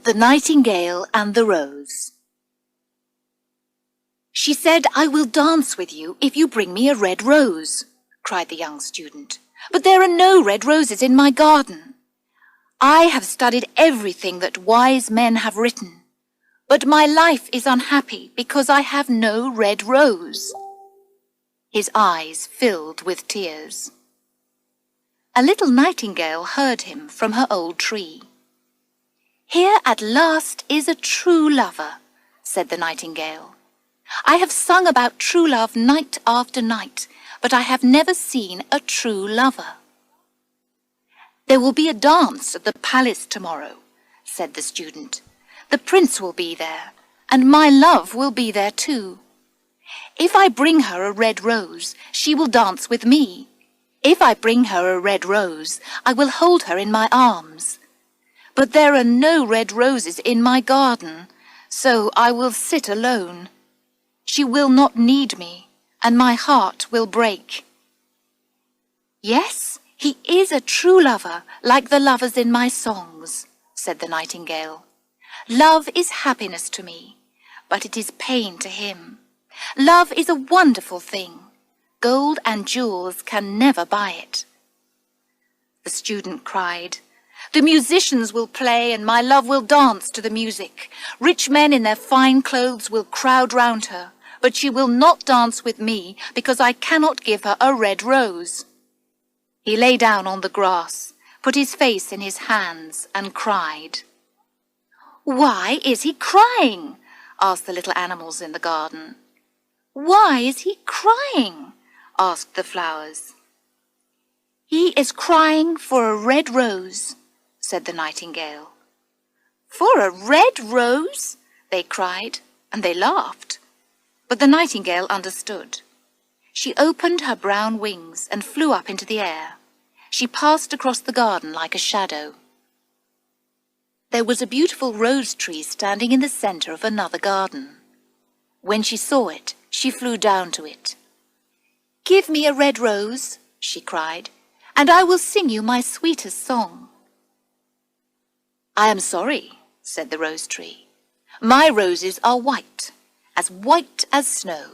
The Nightingale and the Rose. "She said, 'I will dance with you if you bring me a red rose,'" cried the young student. "But there are no red roses in my garden. I have studied everything that wise men have written, but my life is unhappy because I have no red rose." His eyes filled with tears. A little nightingale heard him from her old tree. "Here at last is a true lover," said the nightingale. "I have sung about true love night after night, but I have never seen a true lover." "There will be a dance at the palace tomorrow," said the student. "The prince will be there, and my love will be there too. If I bring her a red rose, she will dance with me. If I bring her a red rose, I will hold her in my arms. But there are no red roses in my garden, so I will sit alone. She will not need me, and my heart will break." "Yes, he is a true lover, like the lovers in my songs," said the nightingale. "Love is happiness to me, but it is pain to him. Love is a wonderful thing. Gold and jewels can never buy it." The student cried, "The musicians will play and my love will dance to the music. Rich men in their fine clothes will crowd round her, but she will not dance with me because I cannot give her a red rose." He lay down on the grass, put his face in his hands and cried. "Why is he crying?" asked the little animals in the garden. "Why is he crying?" asked the flowers. "He is crying for a red rose," said the nightingale. "For a red rose?" they cried, and they laughed. But the nightingale understood. She opened her brown wings and flew up into the air. She passed across the garden like a shadow. There was a beautiful rose tree standing in the centre of another garden. When she saw it, she flew down to it. "Give me a red rose," she cried, "and I will sing you my sweetest song." "I am sorry," said the rose tree. "My roses are white as snow.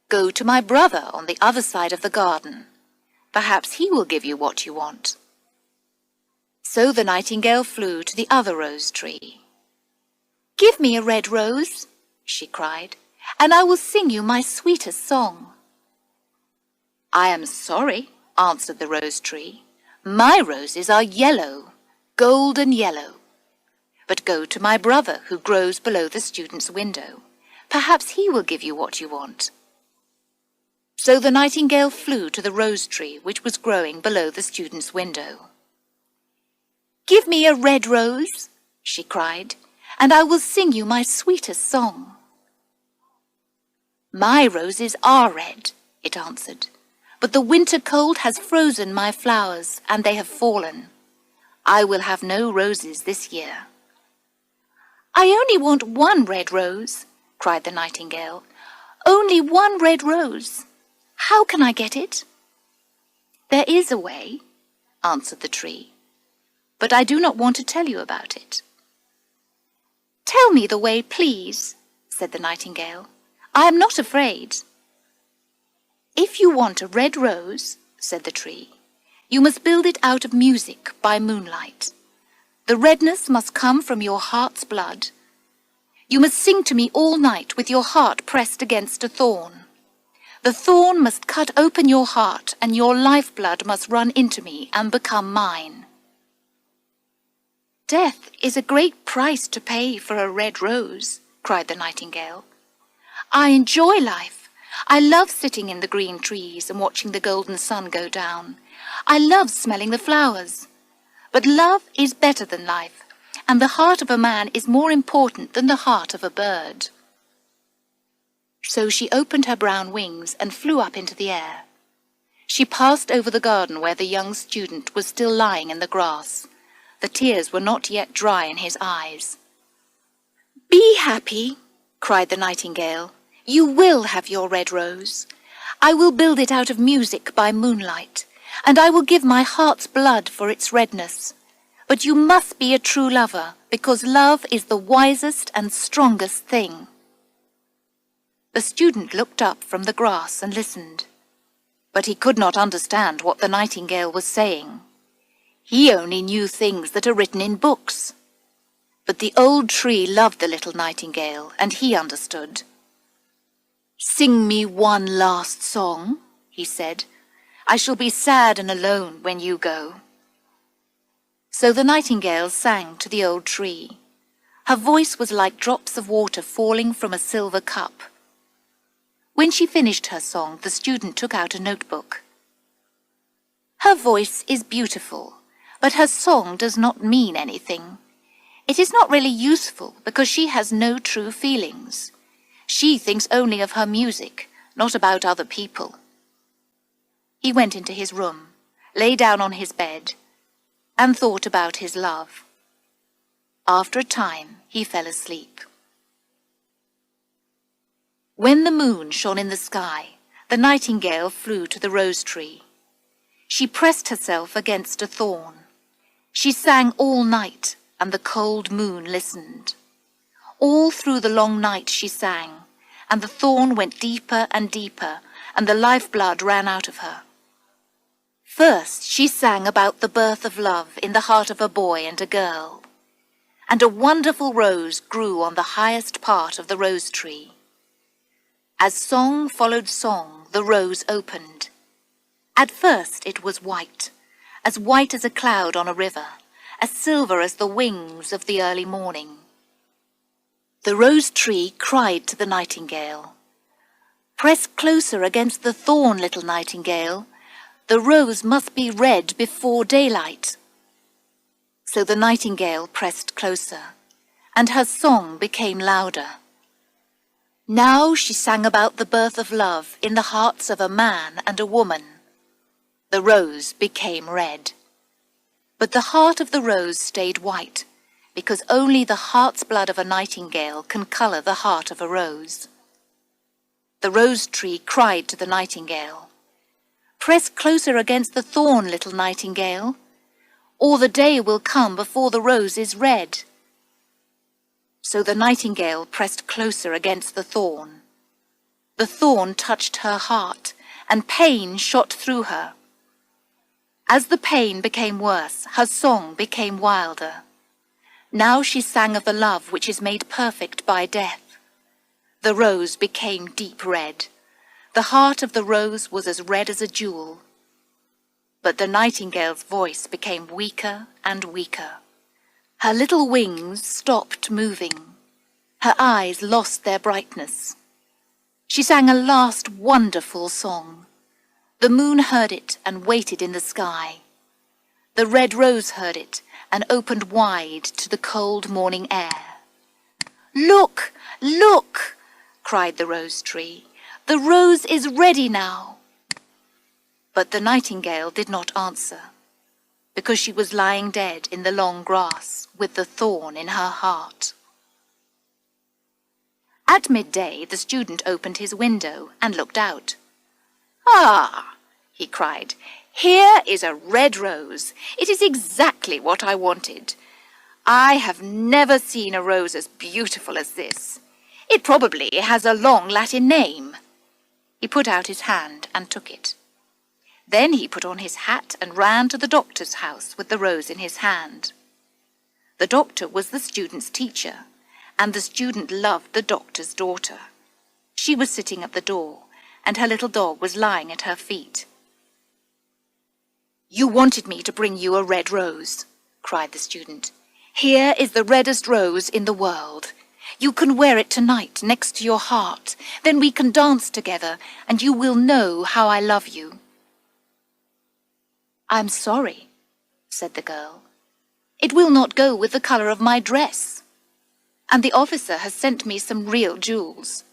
Go to my brother on the other side of the garden. Perhaps he will give you what you want." So the nightingale flew to the other rose tree. "Give me a red rose," she cried, "and I will sing you my sweetest song." "I am sorry," answered the rose tree. "My roses are yellow, golden yellow. But go to my brother who grows below the student's window. Perhaps he will give you what you want." So the nightingale flew to the rose tree which was growing below the student's window. "Give me a red rose," she cried, "and I will sing you my sweetest song." "My roses are red," it answered, "but the winter cold has frozen my flowers, and they have fallen. I will have no roses this year." "I only want one red rose," cried the nightingale. "Only one red rose. How can I get it?" "There is a way," answered the tree, "but I do not want to tell you about it." "Tell me the way, please," said the nightingale. "I am not afraid." "If you want a red rose," said the tree, "you must build it out of music by moonlight. The redness must come from your heart's blood. You must sing to me all night with your heart pressed against a thorn. The thorn must cut open your heart, and your lifeblood must run into me and become mine." "Death is a great price to pay for a red rose," cried the nightingale. "I enjoy life. I love sitting in the green trees and watching the golden sun go down. I love smelling the flowers. But love is better than life, and the heart of a man is more important than the heart of a bird." So she opened her brown wings and flew up into the air. She passed over the garden where the young student was still lying in the grass. The tears were not yet dry in his eyes. "Be happy," cried the nightingale. "You will have your red rose. I will build it out of music by moonlight, and I will give my heart's blood for its redness. But you must be a true lover, because love is the wisest and strongest thing." The student looked up from the grass and listened, but he could not understand what the nightingale was saying. He only knew things that are written in books. But the old tree loved the little nightingale, and he understood. "Sing me one last song," he said. "I shall be sad and alone when you go." So the nightingale sang to the old tree. Her voice was like drops of water falling from a silver cup. When she finished her song, the student took out a notebook. "Her voice is beautiful, but her song does not mean anything. It is not really useful because she has no true feelings. She thinks only of her music, not about other people." He went into his room, lay down on his bed, and thought about his love. After a time, he fell asleep. When the moon shone in the sky, the nightingale flew to the rose tree. She pressed herself against a thorn. She sang all night, and the cold moon listened. All through the long night she sang, and the thorn went deeper and deeper, and the lifeblood ran out of her. First she sang about the birth of love in the heart of a boy and a girl. And a wonderful rose grew on the highest part of the rose tree. As song followed song, the rose opened. At first it was white as a cloud on a river, as silver as the wings of the early morning. The rose tree cried to the nightingale, "Press closer against the thorn, little nightingale. The rose must be red before daylight." So the nightingale pressed closer, and her song became louder. Now she sang about the birth of love in the hearts of a man and a woman. The rose became red. But the heart of the rose stayed white, because only the heart's blood of a nightingale can colour the heart of a rose. The rose tree cried to the nightingale, "Press closer against the thorn, little nightingale, or the day will come before the rose is red." So the nightingale pressed closer against the thorn. The thorn touched her heart, and pain shot through her. As the pain became worse, her song became wilder. Now she sang of the love which is made perfect by death. The rose became deep red. The heart of the rose was as red as a jewel. But the nightingale's voice became weaker and weaker. Her little wings stopped moving. Her eyes lost their brightness. She sang a last wonderful song. The moon heard it and waited in the sky. The red rose heard it and opened wide to the cold morning air. "Look, look!" cried the rose tree. "The rose is ready now." But the nightingale did not answer, because she was lying dead in the long grass with the thorn in her heart. At midday the student opened his window and looked out. "Ah!" he cried, "here is a red rose. It is exactly what I wanted. I have never seen a rose as beautiful as this. It probably has a long Latin name." He put out his hand and took it. Then he put on his hat and ran to the doctor's house with the rose in his hand. The doctor was the student's teacher, and the student loved the doctor's daughter. She was sitting at the door, and her little dog was lying at her feet. "You wanted me to bring you a red rose," cried the student. "Here is the reddest rose in the world. You can wear it tonight next to your heart. Then we can dance together, and you will know how I love you." "I'm sorry," said the girl. "It will not go with the colour of my dress. And the officer has sent me some real jewels.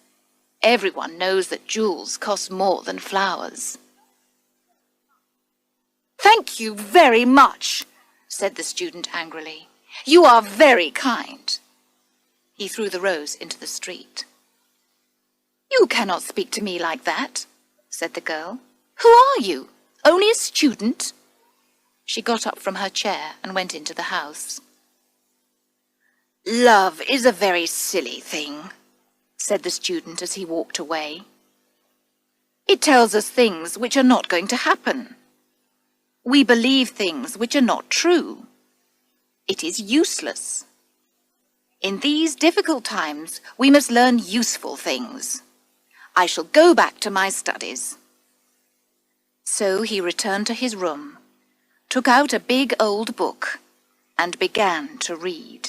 Everyone knows that jewels cost more than flowers." "Thank you very much," said the student angrily. "You are very kind." He threw the rose into the street. "You cannot speak to me like that," said the girl. "Who are you? Only a student?" She got up from her chair and went into the house. "Love is a very silly thing," said the student as he walked away. "It tells us things which are not going to happen. We believe things which are not true. It is useless. In these difficult times, we must learn useful things. I shall go back to my studies." So he returned to his room, took out a big old book, and began to read.